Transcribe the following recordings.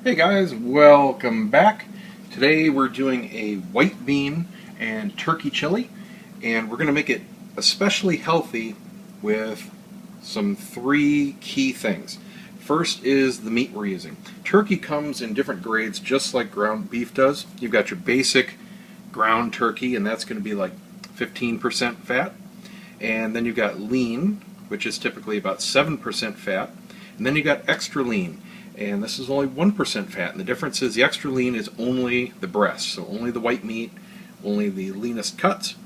Hey guys, welcome back. Today we're doing a white bean and turkey chili, and we're going to make it especially healthy with some three key things. First is the meat we're using. Turkey comes in different grades just like ground beef does. You've got your basic ground turkey, and that's going to be like 15% fat. And then you've got lean, which is typically about 7% fat. And then you've got extra lean, and this is only 1% fat. And the difference is the extra lean is only the breast, so only the white meat, only the leanest cuts.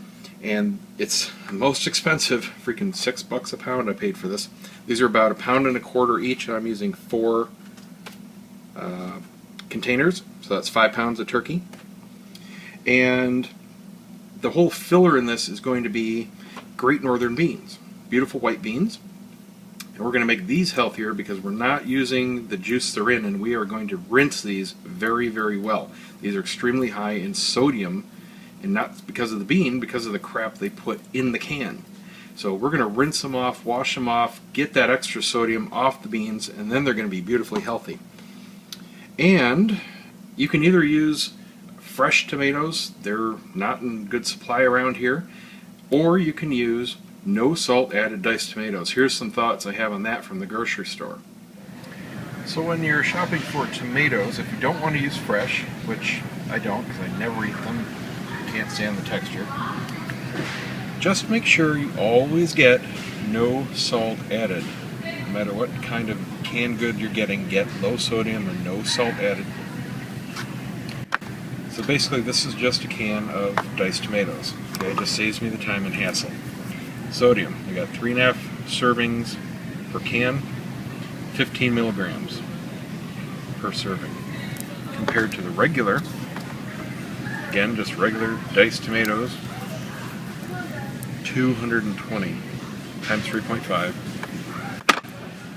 And it's most expensive, freaking $6 a pound I paid for this. These are about £1.25 each, and I'm using 4 containers, so that's 5 pounds of turkey. And the whole filler in this is going to be Great Northern beans, beautiful white beans. And we're going to make these healthier because we're not using the juice they're in, and we are going to rinse these very, very well. These are extremely high in sodium, and not because of the bean, because of the crap they put in the can. So we're going to rinse them off, wash them off, get that extra sodium off the beans, and then they're going to be beautifully healthy. And you can either use fresh tomatoes, they're not in good supply around here, or you can use no salt added diced tomatoes. Here's some thoughts I have on that from the grocery store. So when you're shopping for tomatoes, if you don't want to use fresh, which I don't because I never eat them, I can't stand the texture, just make sure you always get no salt added. No matter what kind of canned good you're getting, get low sodium and no salt added. So basically this is just a can of diced tomatoes. Okay, it just saves me the time and hassle. Sodium, we got 3.5 servings per can, 15 milligrams per serving. Compared to the regular, again, just regular diced tomatoes, 220 times 3.5.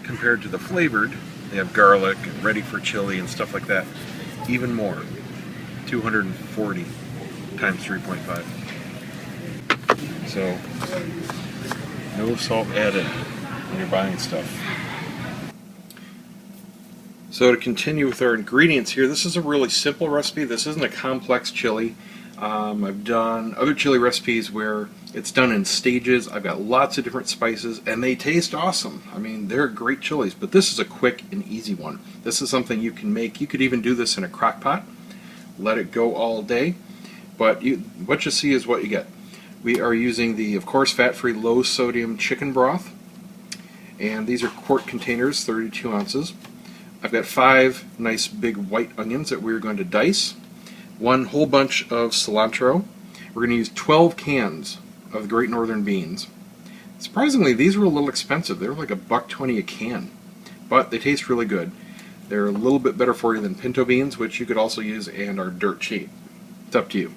Compared to the flavored, they have garlic and ready for chili and stuff like that, even more, 240 times 3.5. So, no salt added when you're buying stuff. So to continue with our ingredients here, this is a really simple recipe. This isn't a complex chili. I've done other chili recipes where it's done in stages. I've got lots of different spices, and they taste awesome. I mean, they're great chilies, but this is a quick and easy one. This is something you can make. You could even do this in a crock pot, let it go all day, but what you see is what you get. We are using the, of course, fat-free, low-sodium chicken broth, and these are quart containers, 32 ounces. I've got 5 nice big white onions that we're going to dice, 1 whole bunch of cilantro. We're going to use 12 cans of Great Northern beans. Surprisingly, these were a little expensive. They were like $1.20 a can, but they taste really good. They're a little bit better for you than pinto beans, which you could also use and are dirt cheap. It's up to you.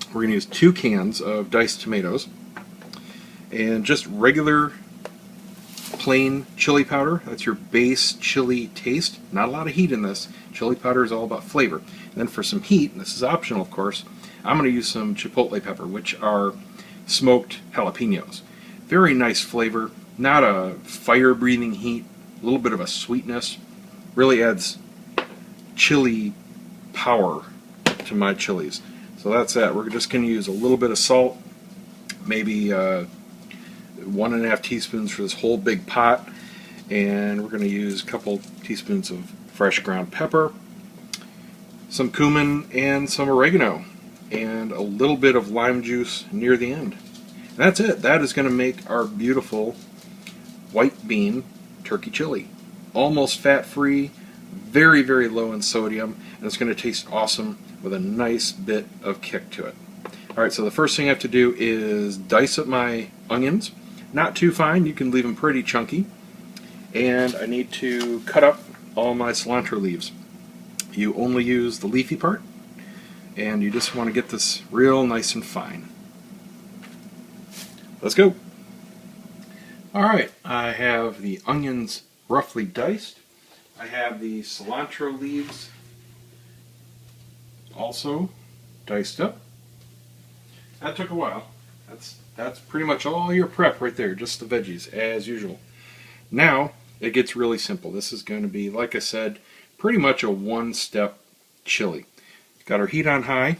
We're going to use 2 cans of diced tomatoes and just regular plain chili powder. That's your base chili taste. Not a lot of heat in this. Chili powder is all about flavor. And then for some heat, and this is optional of course, I'm going to use some chipotle pepper, which are smoked jalapenos. Very nice flavor, not a fire-breathing heat, a little bit of a sweetness. Really adds chili power to my chilies. So that's that. We're just going to use a little bit of salt, maybe 1.5 teaspoons for this whole big pot, and we're going to use a couple teaspoons of fresh ground pepper, some cumin, and some oregano, and a little bit of lime juice near the end. And that's it. That is going to make our beautiful white bean turkey chili. Almost fat-free, very, very low in sodium, and it's going to taste awesome with a nice bit of kick to it. Alright, so the first thing I have to do is dice up my onions. Not too fine, you can leave them pretty chunky. And I need to cut up all my cilantro leaves. You only use the leafy part, and you just want to get this real nice and fine. Let's go! Alright, I have the onions roughly diced. I have the cilantro leaves also diced up. That took a while. That's pretty much all your prep right there, just the veggies as usual. Now it gets really simple. This is going to be, like I said, pretty much a one-step chili. Got our heat on high.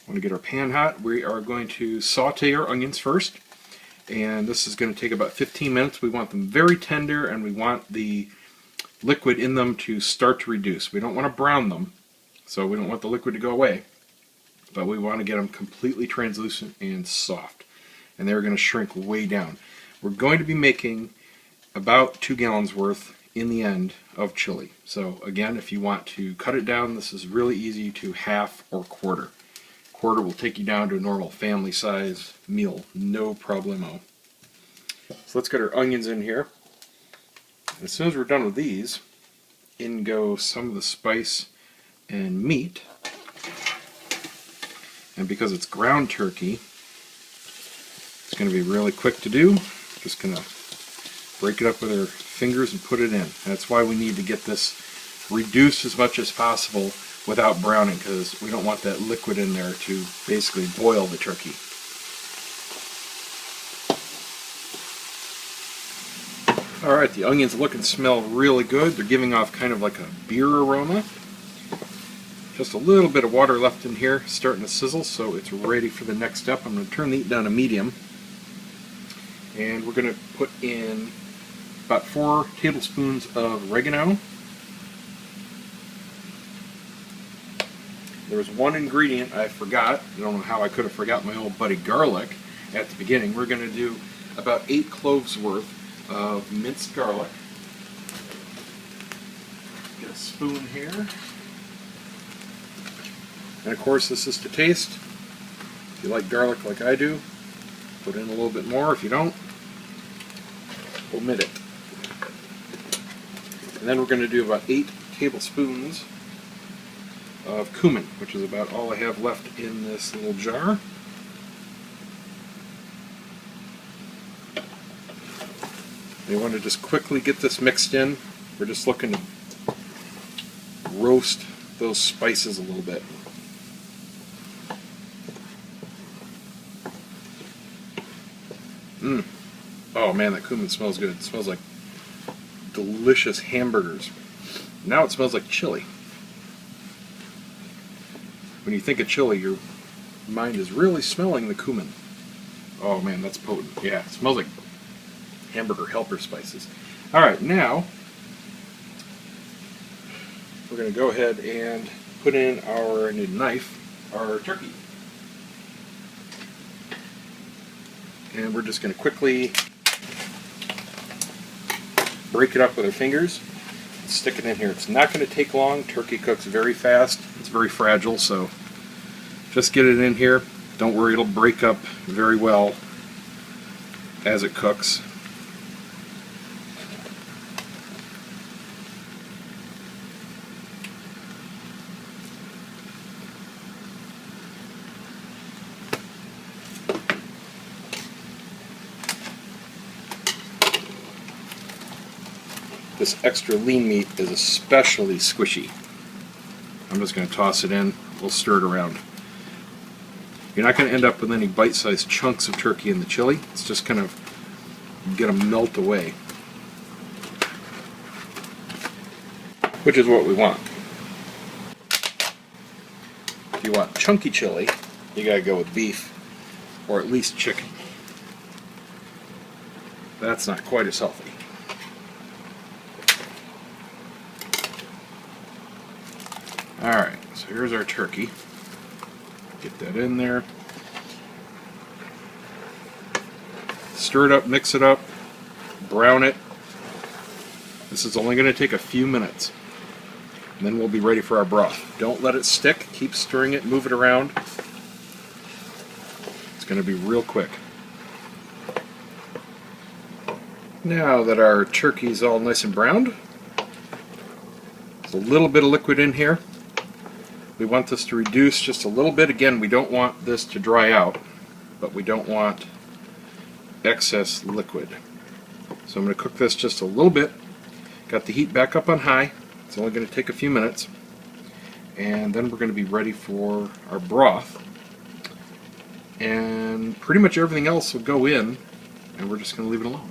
Want to get our pan hot. We are going to saute our onions first, and this is going to take about 15 minutes. We want them very tender, and we want the liquid in them to start to reduce. We don't want to brown them, so we don't want the liquid to go away, but we want to get them completely translucent and soft, and they're going to shrink way down. We're going to be making about 2 gallons worth in the end of chili. So again, if you want to cut it down, this is really easy to half or quarter. Quarter will take you down to a normal family size meal, no problemo. So let's get our onions in here. As soon as we're done with these, in go some of the spice and meat. And because it's ground turkey, it's going to be really quick to do. Just going to break it up with our fingers and put it in. That's why we need to get this reduced as much as possible without browning, because we don't want that liquid in there to basically boil the turkey. Alright, the onions look and smell really good. They're giving off kind of like a beer aroma. Just a little bit of water left in here, starting to sizzle, so it's ready for the next step. I'm going to turn the heat down to medium. And we're going to put in about 4 tablespoons of oregano. There was one ingredient I forgot. I don't know how I could have forgot my old buddy garlic at the beginning. We're going to do about 8 cloves worth of minced garlic. Get a spoon here. And of course, this is to taste. If you like garlic like I do, put in a little bit more. If you don't, omit it. And then we're going to do about 8 tablespoons of cumin, which is about all I have left in this little jar. You want to just quickly get this mixed in. We're just looking to roast those spices a little bit. Oh man, that cumin smells good. It smells like delicious hamburgers. Now it smells like chili. When you think of chili, your mind is really smelling the cumin. Oh man, that's potent. Yeah, it smells like hamburger helper spices. Alright, now we're going to go ahead and put in our new knife, our turkey. And we're just going to quickly break it up with our fingers and stick it in here. It's not going to take long. Turkey cooks very fast. It's very fragile, so just get it in here. Don't worry, it'll break up very well as it cooks. This extra lean meat is especially squishy. I'm just going to toss it in. We'll stir it around. You're not going to end up with any bite-sized chunks of turkey in the chili. It's just kind of get them melt away, which is what we want. If you want chunky chili, you got to go with beef or at least chicken. That's not quite as healthy. Alright, so here's our turkey. Get that in there. Stir it up, mix it up, brown it. This is only going to take a few minutes. And then we'll be ready for our broth. Don't let it stick. Keep stirring it, move it around. It's going to be real quick. Now that our turkey's all nice and browned, there's a little bit of liquid in here. We want this to reduce just a little bit. Again, we don't want this to dry out, but we don't want excess liquid. So I'm going to cook this just a little bit. Got the heat back up on high. It's only going to take a few minutes. And then we're going to be ready for our broth. And pretty much everything else will go in, and we're just going to leave it alone.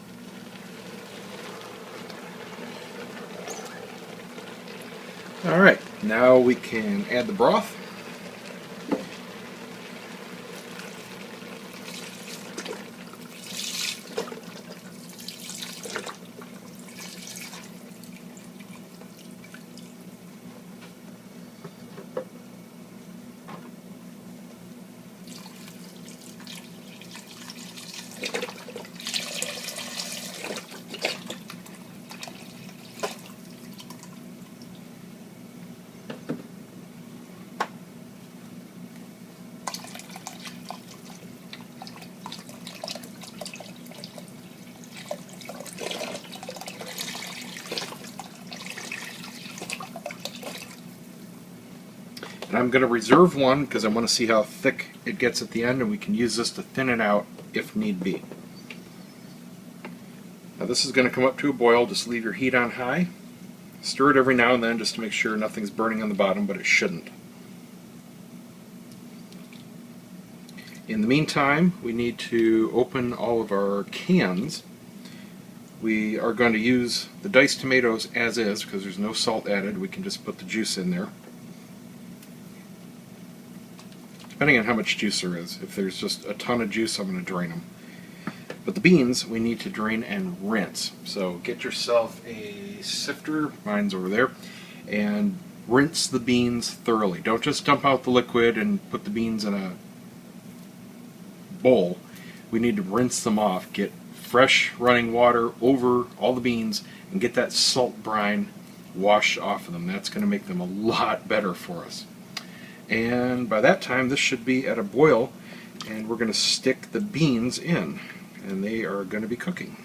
Alright, now we can add the broth. And I'm going to reserve one because I want to see how thick it gets at the end, and we can use this to thin it out if need be. Now this is going to come up to a boil. Just leave your heat on high. Stir it every now and then just to make sure nothing's burning on the bottom, but it shouldn't. In the meantime, we need to open all of our cans. We are going to use the diced tomatoes as is because there's no salt added. We can just put the juice in there. Depending on how much juice there is. If there's just a ton of juice, I'm going to drain them. But the beans, we need to drain and rinse. So get yourself a sifter, mine's over there, and rinse the beans thoroughly. Don't just dump out the liquid and put the beans in a bowl. We need to rinse them off. Get fresh running water over all the beans and get that salt brine washed off of them. That's going to make them a lot better for us. And by that time this should be at a boil, and we're going to stick the beans in, and they are going to be cooking.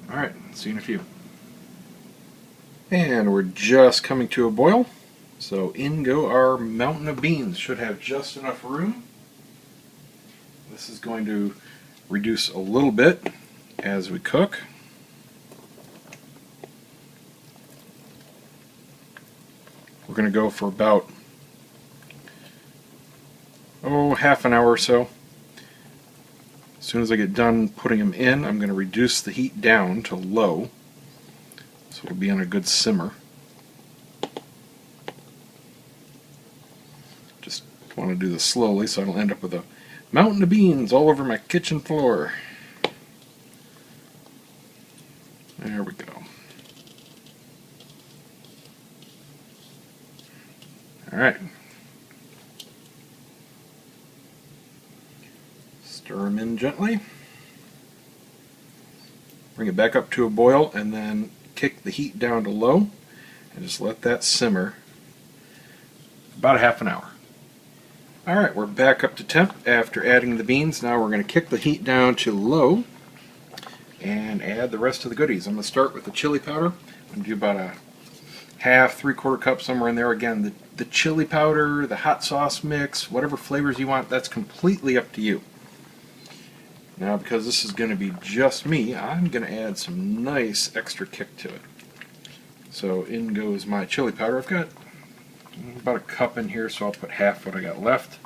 Alright, see you in a few. And we're just coming to a boil, so in go our mountain of beans. Should have just enough room. This is going to reduce a little bit as we cook. We're going to go for about half an hour or so. As soon as I get done putting them in, I'm going to reduce the heat down to low, so it'll be on a good simmer. Just want to do this slowly so I don't end up with a mountain of beans all over my kitchen floor. There we go. Alright. Stir them in gently. Bring it back up to a boil and then kick the heat down to low and just let that simmer about a half an hour. Alright, we're back up to temp after adding the beans. Now we're going to kick the heat down to low and add the rest of the goodies. I'm going to start with the chili powder. I'm going to do about a half, 3/4 cup, somewhere in there. Again, the chili powder, the hot sauce mix, whatever flavors you want, that's completely up to you. Now, because this is going to be just me, I'm going to add some nice extra kick to it. So in goes my chili powder. I've got about a cup in here, so I'll put half what I got left.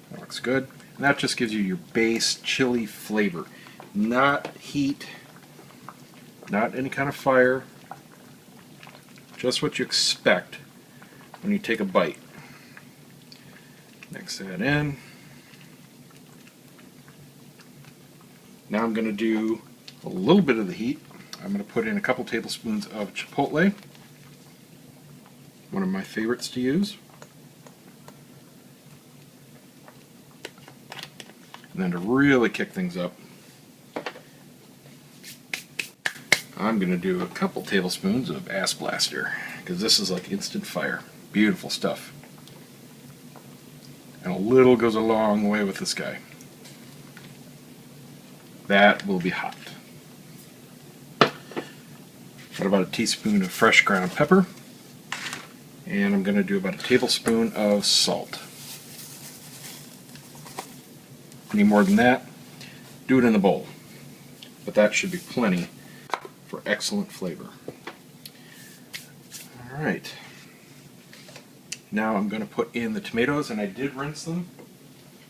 That looks good. And that just gives you your base chili flavor. Not heat, not any kind of fire, just what you expect when you take a bite. Mix that in. Now I'm going to do a little bit of the heat. I'm going to put in a couple tablespoons of chipotle, one of my favorites to use. And then to really kick things up, I'm going to do a couple tablespoons of Ass Blaster, because this is like instant fire. Beautiful stuff. And a little goes a long way with this guy. That will be hot. Got about a teaspoon of fresh ground pepper. And I'm going to do about a tablespoon of salt. Any more than that, do it in the bowl. But that should be plenty for excellent flavor. Alright. Now I'm going to put in the tomatoes, and I did rinse them.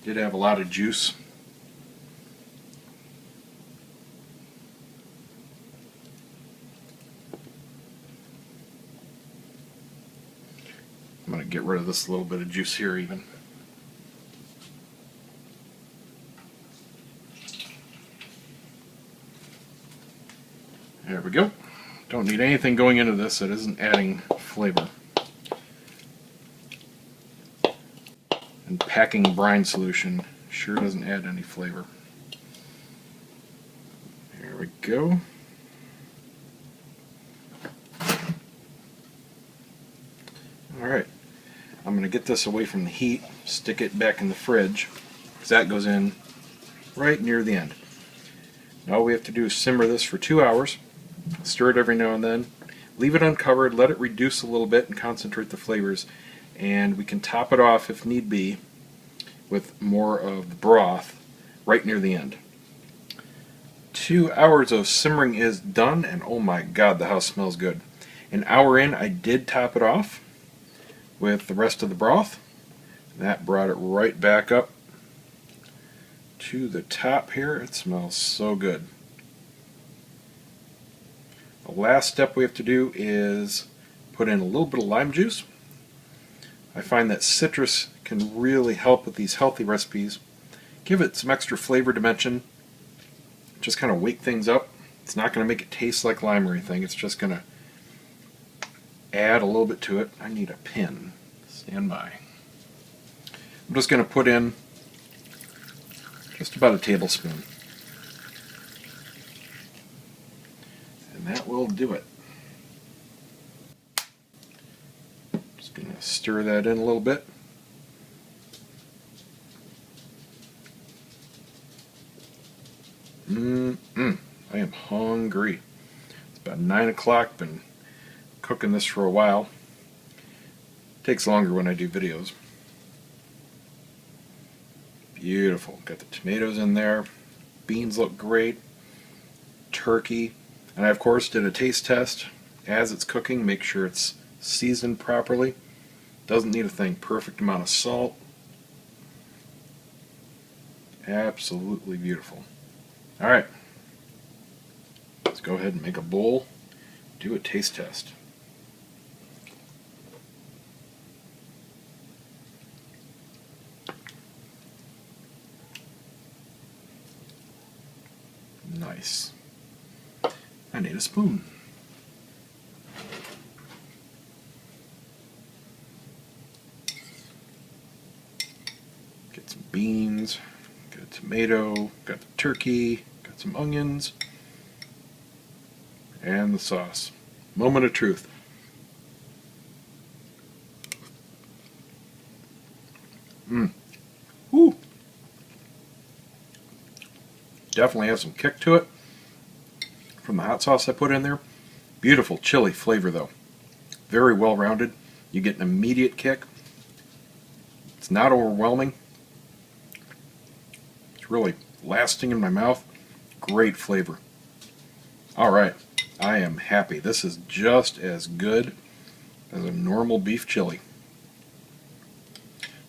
Did have a lot of juice. get rid of this little bit of juice here even. There we go. Don't need anything going into this that isn't adding flavor. And packing brine solution sure doesn't add any flavor. There we go. Alright, I'm going to get this away from the heat, stick it back in the fridge, because that goes in right near the end. Now all we have to do is simmer this for 2 hours, stir it every now and then, leave it uncovered, let it reduce a little bit and concentrate the flavors, and we can top it off if need be with more of the broth right near the end. 2 hours of simmering is done, and oh my god, the house smells good. An hour in, I did top it off with the rest of the broth. That brought it right back up to the top here. It smells so good. The last step we have to do is put in a little bit of lime juice. I find that citrus can really help with these healthy recipes. Give it some extra flavor dimension. Just kind of wake things up. It's not going to make it taste like lime or anything. It's just going to add a little bit to it. I need a pin. Stand by. I'm just going to put in just about a tablespoon. And that will do it. Just going to stir that in a little bit. I am hungry. It's about 9 o'clock. Been cooking this for a while. Takes longer when I do videos. Beautiful. Got the tomatoes in there. Beans look great. Turkey. And I of course did a taste test as it's cooking. Make sure it's seasoned properly. Doesn't need a thing. Perfect amount of salt. Absolutely beautiful. Alright. Let's go ahead and make a bowl. Do a taste test. Nice. I need a spoon. Get some beans, got a tomato, got the turkey, got some onions, and the sauce. Moment of truth. Woo! Definitely has some kick to it from the hot sauce I put in there. Beautiful chili flavor though. Very well rounded. You get an immediate kick. It's not overwhelming. It's really lasting in my mouth. Great flavor. Alright, I am happy. This is just as good as a normal beef chili.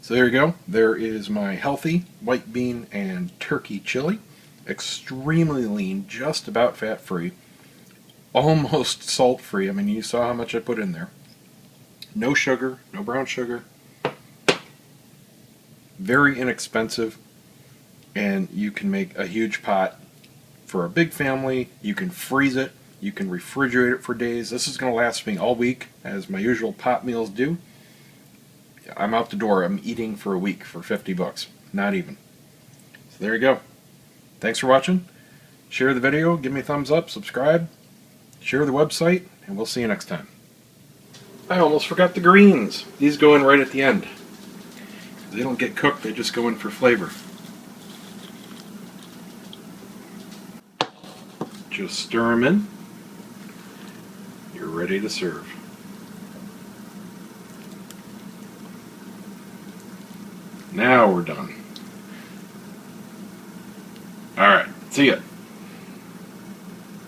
So there you go. There is my healthy white bean and turkey chili. Extremely lean, just about fat-free, almost salt-free. I mean, you saw how much I put in there. No sugar, no brown sugar. Very inexpensive, and you can make a huge pot for a big family. You can freeze it, you can refrigerate it for days. This is going to last me all week, as my usual pot meals do. I'm out the door. I'm eating for a week for 50 bucks. Not even. So there you go. Thanks for watching. Share the video, give me a thumbs up, subscribe, share the website, and we'll see you next time. I almost forgot the greens. These go in right at the end. They don't get cooked, they just go in for flavor. Just stir them in. You're ready to serve. Now we're done. Alright, see ya.